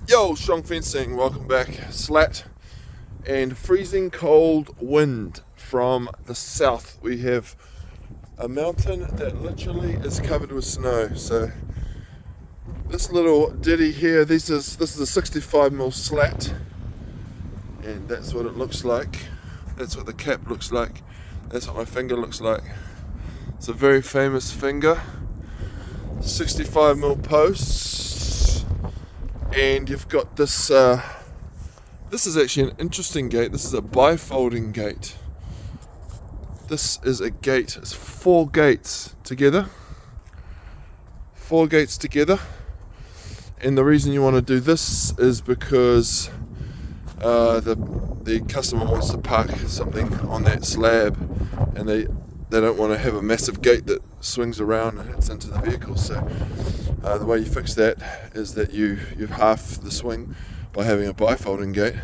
Yo, Strong Fencing, welcome back. Slat and freezing cold wind from the south. We have a mountain that literally is covered with snow. So this little ditty here, this is a 65mm slat, and that's what it looks like. That's what the cap looks like. That's what my finger looks like. It's a very famous finger. 65mm posts, and you've got this this is actually an interesting gate. This is a bifolding gate. This is a gate. It's four gates together, and the reason you want to do this is because the customer wants to park something on that slab, and they don't want to have a massive gate that swings around and hits into the vehicle. So the way you fix that is that you half the swing by having a bifolding gate.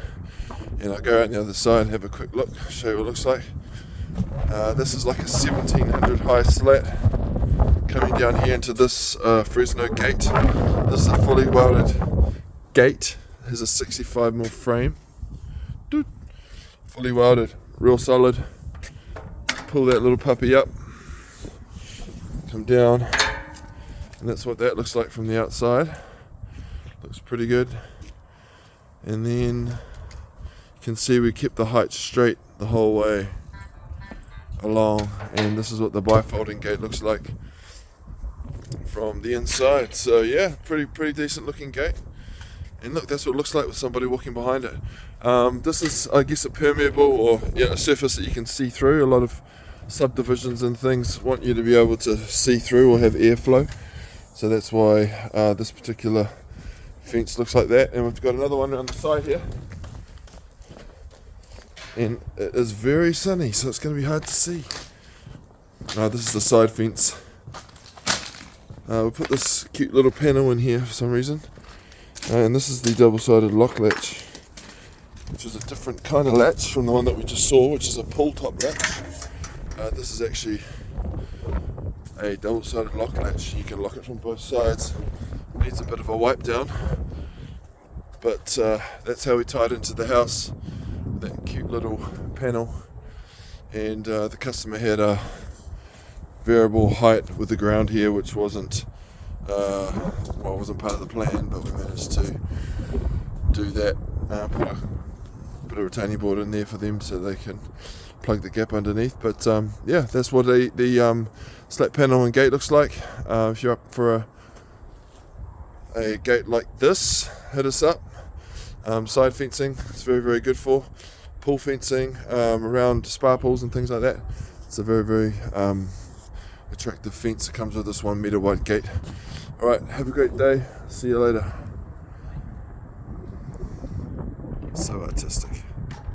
And I'll go out on the other side and have a quick look, show you what it looks like. This is like a 1700 high slat coming down here into this Fresno gate. This is a fully welded gate. It has a 65mm frame. Dude. Fully welded, real solid. Pull that little puppy up, come down, and that's what that looks like from the outside. Looks pretty good. And then you can see we kept the height straight the whole way along, and this is what the bifolding gate looks like from the inside. So yeah, pretty decent looking gate. And look, that's what it looks like with somebody walking behind it. This is, I guess, a permeable, or a surface that you can see through. A lot of subdivisions and things want you to be able to see through or have airflow. So that's why this particular fence looks like that. And we've got another one on the side here. And it is very sunny, so it's going to be hard to see. This is the side fence. We'll put this cute little panel in here for some reason. And this is the double-sided lock latch, which is a different kind of latch from the one that we just saw, which is a pull-top latch. This is actually a double-sided lock latch. You can lock it from both sides. It needs a bit of a wipe down, but that's how we tied into the house, with that cute little panel. And the customer had a variable height with the ground here, which wasn't wasn't part of the plan, but we managed to do that. Put a bit of retaining board in there for them so they can plug the gap underneath. But yeah, that's what the slat panel and gate looks like. If you're up for a gate like this, hit us up. Side fencing, it's very good for. Pool fencing around spa pools and things like that. It's a very attractive fence that comes with this 1 meter wide gate. Alright, have a great day. See you later. So artistic.